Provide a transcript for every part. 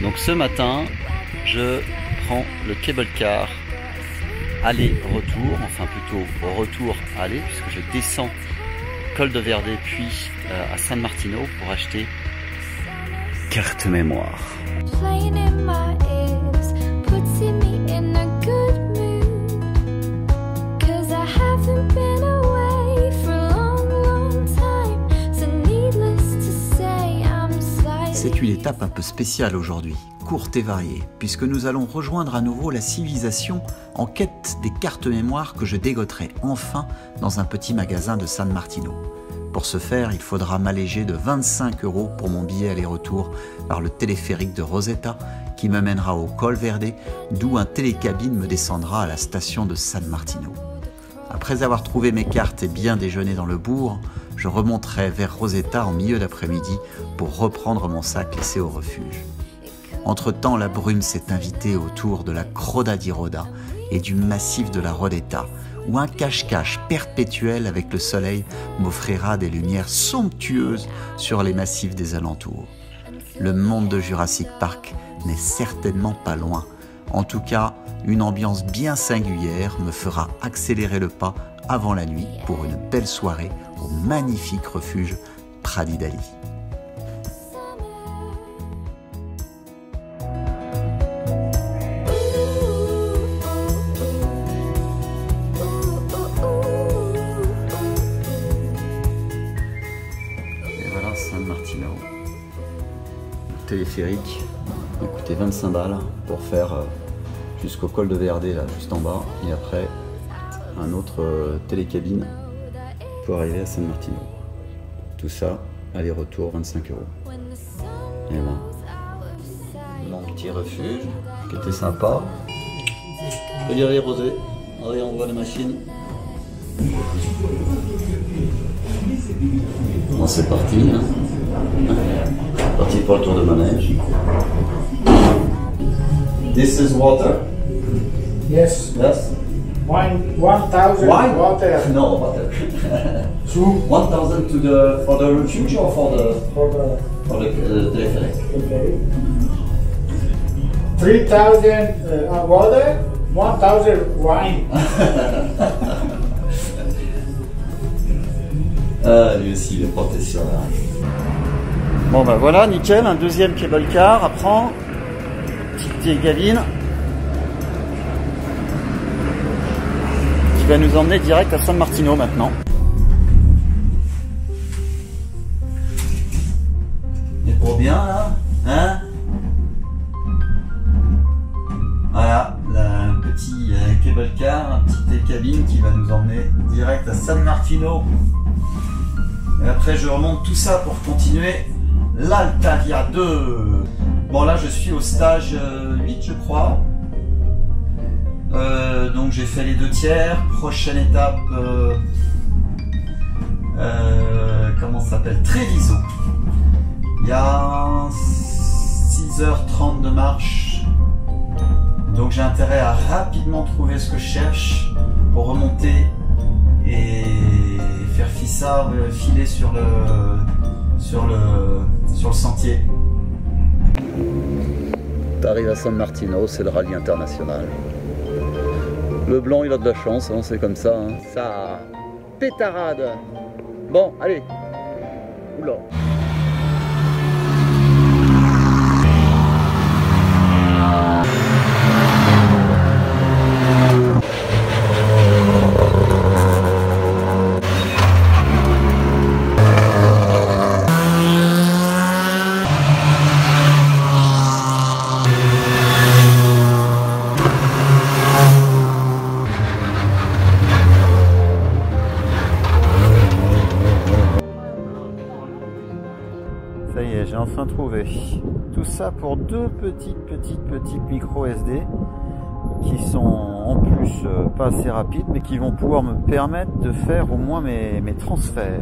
Donc ce matin, je prends le cable car aller-retour, enfin plutôt retour-aller, puisque je descends Col de Verde puis à San Martino pour acheter carte mémoire. C'est une étape un peu spéciale aujourd'hui, courte et variée, puisque nous allons rejoindre à nouveau la civilisation en quête des cartes mémoire que je dégoterai enfin dans un petit magasin de San Martino. Pour ce faire, il faudra m'alléger de 25 € pour mon billet aller-retour par le téléphérique de Rosetta qui me mènera au Col Verde, d'où un télécabine me descendra à la station de San Martino. Après avoir trouvé mes cartes et bien déjeuné dans le bourg, je remonterai vers Rosetta en milieu d'après-midi pour reprendre mon sac laissé au refuge. Entre-temps, la brume s'est invitée autour de la Croda di Roda et du massif de la Rodetta, où un cache-cache perpétuel avec le soleil m'offrira des lumières somptueuses sur les massifs des alentours. Le monde de Jurassic Park n'est certainement pas loin. En tout cas, une ambiance bien singulière me fera accélérer le pas avant la nuit pour une belle soirée au magnifique refuge Pradidali. Et voilà San Martino. Le téléphérique m'a coûté 25 balles pour faire jusqu'au Col de Verde là juste en bas et après un autre télécabine pour arriver à San Martino. Tout ça, aller-retour 25 €. Et voilà. Mon petit refuge qui était sympa. Regardez Rosé, allez on voit la machine. Bon c'est parti, hein. Parti pour le tour de manège. This is water. Yes. Yes. 1,000 Wine? water. No, water. 1,000 to the for the refuge or for the telepheric? 3,000 water, 1,000 wine. Ah, lui aussi, il est professionnel. Bon bah voilà, nickel, un deuxième cable car à prendre. Petite télécabine qui va nous emmener direct à San Martino maintenant. Et pour bien là, hein? Voilà, un petit cable car, un petit télécabine qui va nous emmener direct à San Martino. Et après je remonte tout ça pour continuer l'Altavia 2. Bon là je suis au stage 8 je crois. Donc j'ai fait les 2 tiers. Prochaine étape, comment ça s'appelle? Treviso. Il y a 6h30 de marche. Donc j'ai intérêt à rapidement trouver ce que je cherche pour remonter et faire filer sur le sentier. T'arrives à San Martino, c'est le rallye international. Le blanc il a de la chance, hein, c'est comme ça. Hein. Ça pétarade. Bon, allez. Oula. Ça y est, j'ai enfin trouvé. Tout ça pour 2 petites micro SD qui sont en plus pas assez rapides mais qui vont pouvoir me permettre de faire au moins mes transferts.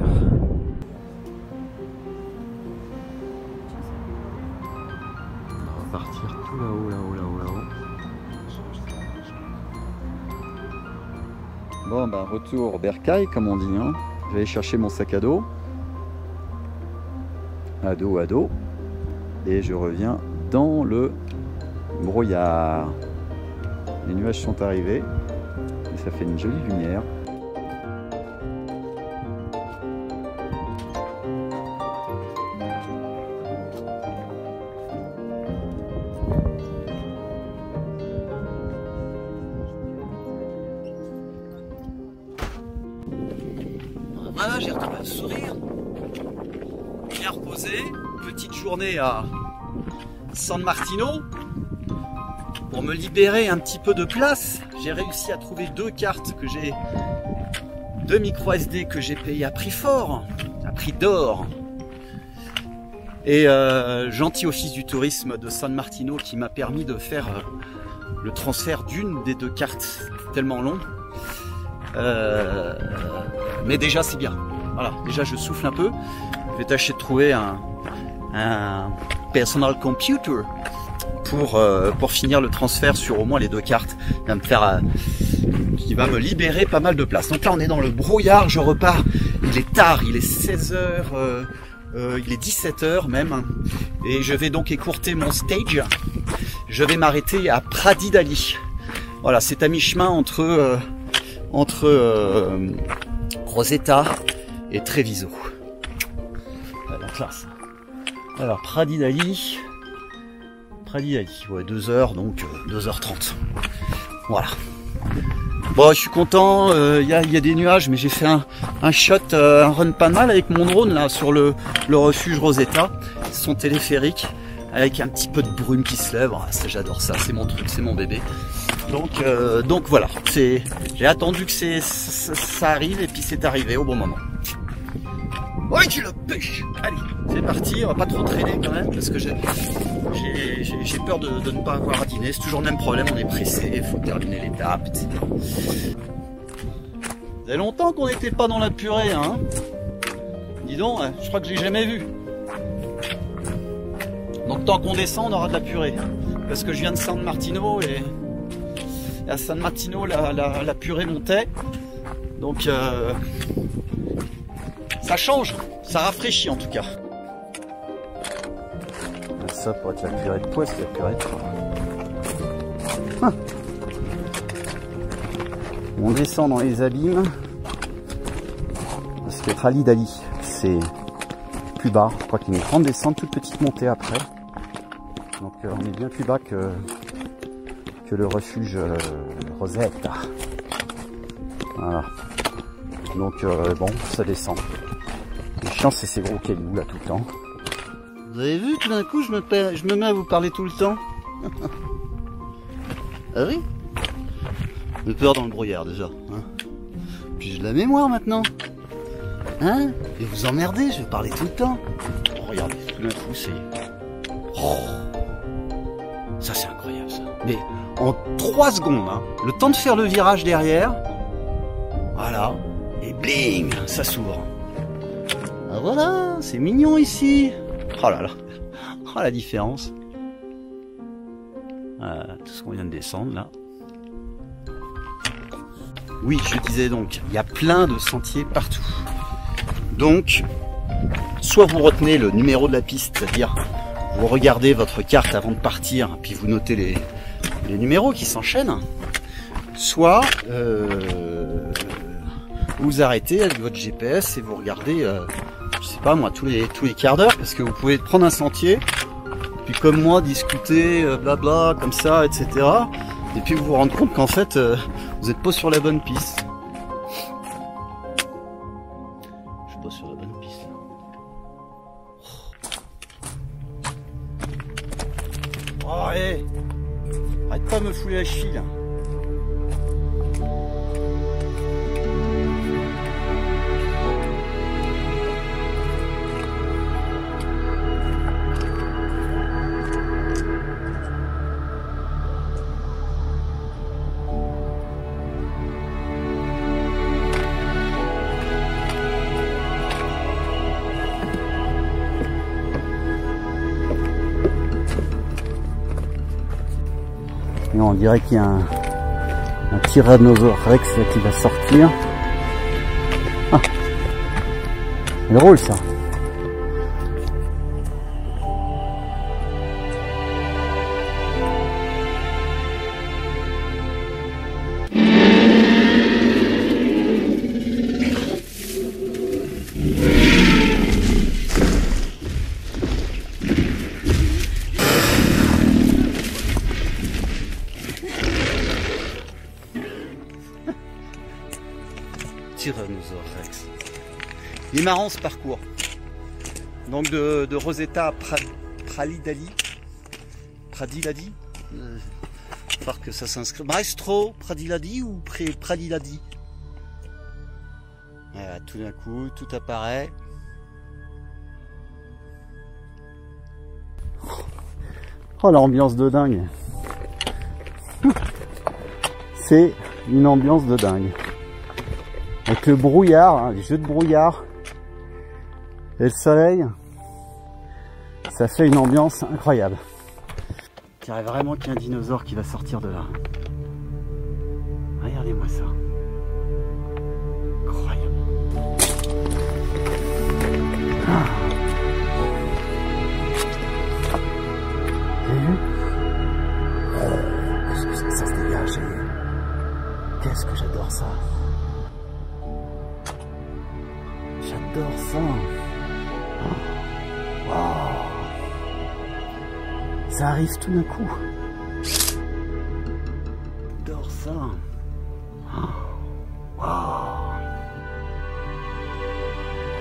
On va partir tout là-haut. Bon ben retour bercail comme on dit, hein. Je vais aller chercher mon sac à dos, et je reviens dans le brouillard. Les nuages sont arrivés et ça fait une jolie lumière. Voilà, j'ai retrouvé le sourire. Bien reposé. Petite journée à San Martino. Pour me libérer un petit peu de place, j'ai réussi à trouver deux cartes que j'ai, deux micro SD que j'ai payé à prix fort, à prix d'or. Et gentil office du tourisme de San Martino qui m'a permis de faire le transfert d'une des deux cartes, tellement long. Mais déjà c'est bien. Voilà, déjà je souffle un peu. Je vais tâcher de trouver un personal computer pour finir le transfert sur au moins les deux cartes. Qui va me libérer pas mal de place. Donc là on est dans le brouillard, je repars. Il est tard, il est 16h, il est 17h même. Et je vais donc écourter mon stage. Je vais m'arrêter à Pradidali. Voilà, c'est à mi-chemin entre Rosetta et Treviso. La classe. Alors Pradidali, ouais 2 heures, donc 2h30. Voilà. Bon, je suis content, il y a des nuages, mais j'ai fait un shot, un run pas mal avec mon drone là sur le refuge Rosetta, son téléphérique, avec un petit peu de brume qui se lève. Ah, j'adore ça, c'est mon truc, c'est mon bébé. Donc voilà, j'ai attendu que ça arrive et puis c'est arrivé au bon moment. Ouais, tu le pêches. Allez, c'est parti, on va pas trop traîner quand même parce que j'ai peur de ne pas avoir à dîner. C'est toujours le même problème, on est pressé, il faut terminer l'étape, etc. Ça fait longtemps qu'on n'était pas dans la purée, hein. Dis donc, je crois que je l'ai jamais vu. Donc tant qu'on descend, on aura de la purée. Parce que je viens de San Martino et à San Martino, la purée montait. Donc ça change, ça rafraîchit en tout cas. Ça pour être la purée de pois, c'est la purée de pois. On descend dans les abîmes. Parce que Pradidali, c'est plus bas. Je crois qu'il y a une grande descente, toute petite montée après. Donc on est bien plus bas que le refuge Rosetta. Voilà. Donc bon, ça descend. Le chiant, c'est ces gros cailloux là tout le temps. Vous avez vu, tout d'un coup, je me mets à vous parler tout le temps. Ah oui? J'ai peur dans le brouillard déjà. Hein, puis j'ai de la mémoire maintenant. Hein? Et vous emmerdez, je vais parler tout le temps. Oh, regardez, tout d'un coup, c'est... Oh, ça c'est incroyable ça. Mais en 3 secondes, hein, le temps de faire le virage derrière. Voilà. Et bling, ça s'ouvre. Ah voilà, c'est mignon ici. Oh là là, oh la différence. Tout ce qu'on vient de descendre là. Oui, je disais donc, il y a plein de sentiers partout. Donc, soit vous retenez le numéro de la piste, c'est-à-dire vous regardez votre carte avant de partir, puis vous notez les numéros qui s'enchaînent. Soit vous arrêtez avec votre GPS et vous regardez, je sais pas moi, tous les quarts d'heure, parce que vous pouvez prendre un sentier, puis comme moi discuter, blabla, comme ça, etc. Et puis vous vous rendez compte qu'en fait, vous n'êtes pas sur la bonne piste. Je suis pas sur la bonne piste. Oh, hé, arrête pas de me fouler la cheville. Et on dirait qu'il y a un Tyrannosaure Rex là qui va sortir. Ah, c'est drôle ça. Tyrannosaure Rex. Il est marrant ce parcours. Donc de Rosetta Pradiladi. J'espère que ça s'inscrit. Maestro Pradiladi ou Pradiladi. Voilà, tout d'un coup, tout apparaît. Oh, l'ambiance de dingue. C'est une ambiance de dingue. Avec le brouillard, hein, les jeux de brouillard et le soleil, ça fait une ambiance incroyable. Je dirais vraiment qu'il y a un dinosaure qui va sortir de là. Regardez-moi ça. Incroyable. Ah. Vous avez vu? Qu'est-ce que ça se dégage? Qu'est-ce que j'adore ça. J'adore ça. Oh. Wow. Ça arrive tout d'un coup. J'adore ça. Oh. Wow.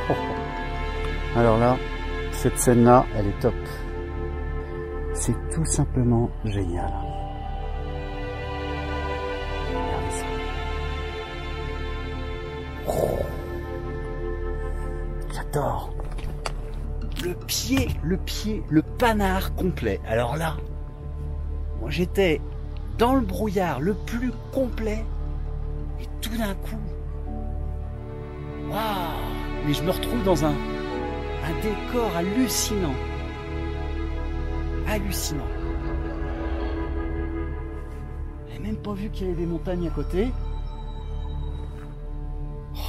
Oh. Alors là, cette scène-là, elle est top. C'est tout simplement génial. Regardez ça. Oh. J'adore. Le panard complet. Alors là, moi j'étais dans le brouillard le plus complet et tout d'un coup, waouh! Mais je me retrouve dans un décor hallucinant. Hallucinant. J'ai même pas vu qu'il y avait des montagnes à côté. Oh.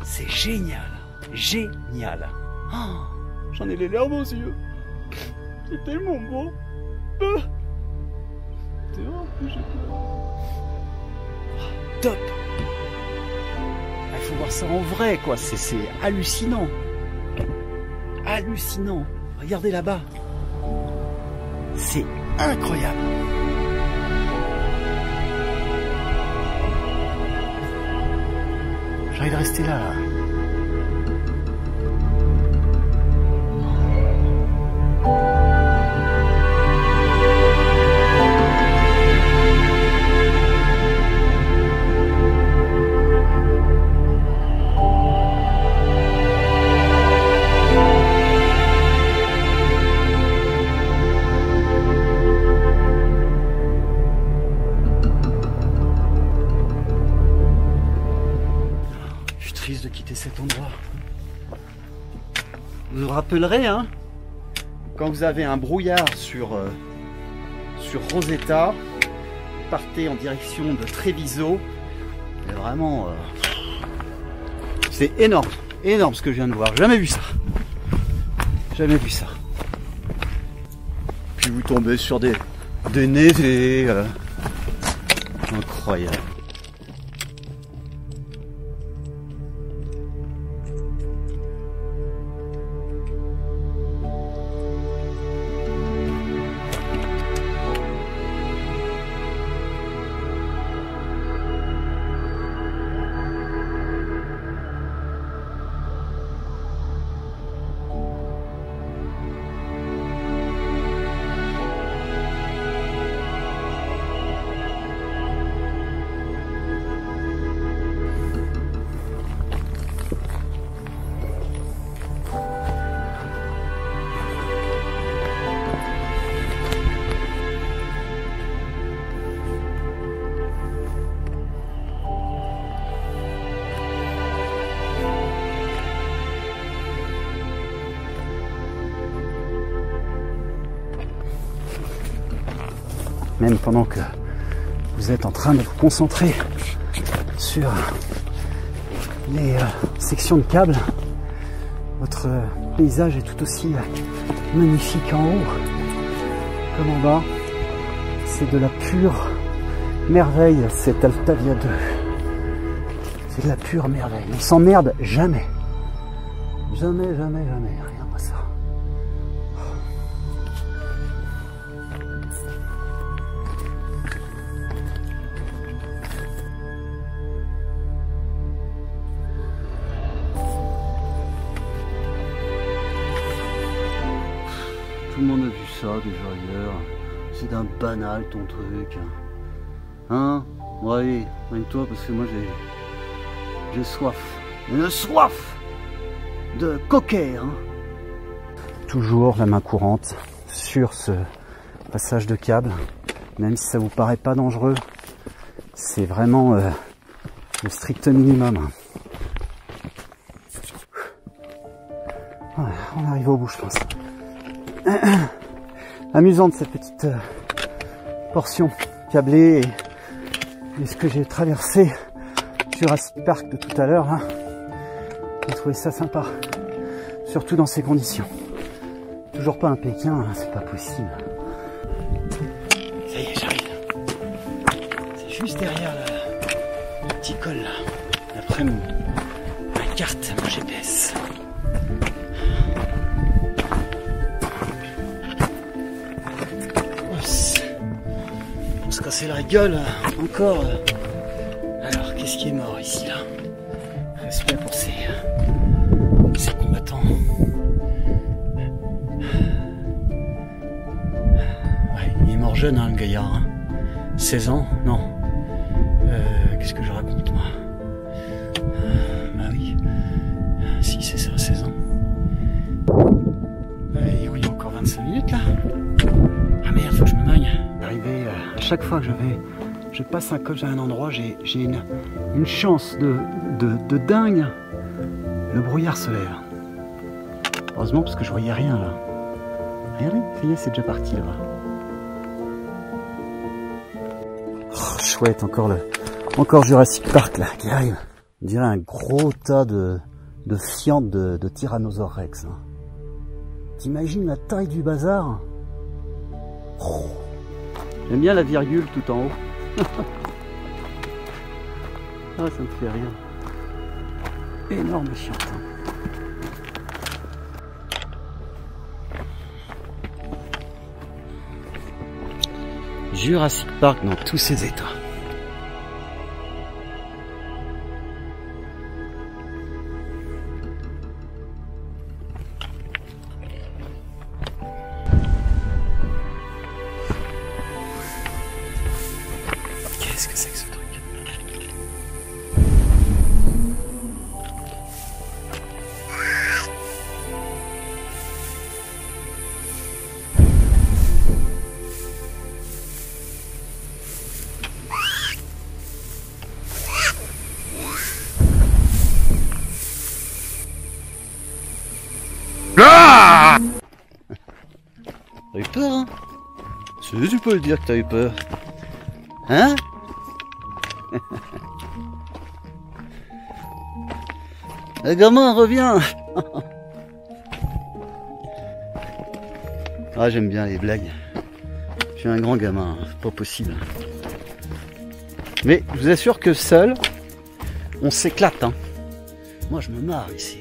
C'est génial. Génial. Oh. J'en ai les larmes aux yeux. C'est tellement beau. C'est vrai que j'ai peur. Top. Il faut voir ça en vrai, quoi. C'est hallucinant. Hallucinant. Regardez là-bas. C'est incroyable. J'ai envie de rester là. Triste de quitter cet endroit. Vous vous rappellerez, hein, quand vous avez un brouillard sur Rosetta, partez en direction de Treviso. Et vraiment, c'est énorme, énorme ce que je viens de voir. Jamais vu ça. Jamais vu ça. Puis vous tombez sur des névés. Incroyable. Même pendant que vous êtes en train de vous concentrer sur les sections de câbles, votre paysage est tout aussi magnifique en haut comme en bas. C'est de la pure merveille, cet Altavia 2. C'est de la pure merveille. On s'emmerde jamais. Jamais, jamais, jamais. Regarde-moi ça. ça déjà hier? C'est d'un banal ton truc. Hein? Bon allez, mène-toi parce que moi j'ai soif. Une soif de coquet, hein. Toujours la main courante sur ce passage de câble, même si ça vous paraît pas dangereux, c'est vraiment le strict minimum. Voilà, on arrive au bout, je pense. Amusante cette petite portion câblée et ce que j'ai traversé Jurassic Park de tout à l'heure. Hein. J'ai trouvé ça sympa, surtout dans ces conditions. Toujours pas un Pékin, hein, c'est pas possible. Ça y est, j'arrive. C'est juste derrière le petit col là, après ma carte, mon GPS. On se casser la gueule encore. Alors, qu'est-ce qui est mort ici là? Respect pour ces combattants. Ouais, il est mort jeune hein, le gaillard. Hein. 16 ans? Non. Qu'est-ce que je raconte moi? Bah oui. Si c'est ça, 16 ans. Et oui, encore 25 minutes là. Ah merde, faut que je me magne. Arrivé à chaque fois que je passe un col à un endroit, j'ai une chance de dingue. Le brouillard se lève. Heureusement parce que je voyais rien là. Regardez, ça y est, c'est déjà parti là-bas. Oh, chouette, encore Jurassic Park là qui arrive. On dirait un gros tas de fientes de Tyrannosaure Rex. Hein. T'imagines la taille du bazar? Oh. J'aime bien la virgule tout en haut. Ah, ça me fait rire. Énorme chiante. Jurassic Park dans tous ses états. Qu'est-ce que c'est que ce truc? Ah! T'as eu peur, hein? Tu peux le dire que t'as eu peur. Hein? Le gamin revient. Ah, j'aime bien les blagues. Je suis un grand gamin, c'est pas possible. Mais je vous assure que seul, on s'éclate. Hein. Moi, je me marre ici.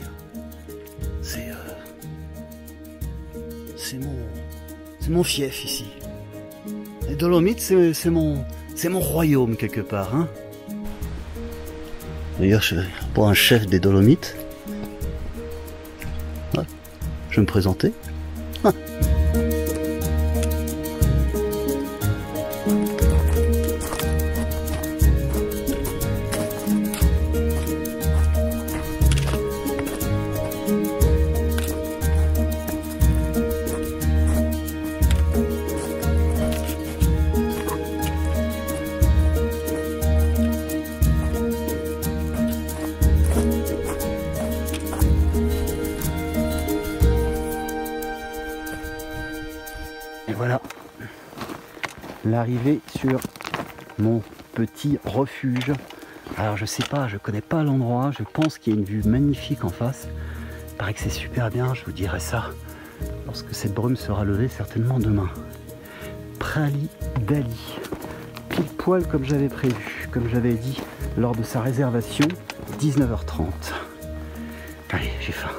C'est mon fief ici. Les Dolomites, c'est mon royaume quelque part. Hein. D'ailleurs, pour un chef des Dolomites, ouais, je vais me présenter. Ah. Et voilà, l'arrivée sur mon petit refuge. Alors je sais pas, je connais pas l'endroit, je pense qu'il y a une vue magnifique en face. Il paraît que c'est super bien, je vous dirai ça lorsque cette brume sera levée, certainement demain. Prali Dali, pile poil comme j'avais prévu, comme j'avais dit lors de sa réservation, 19h30. Allez, j'ai faim.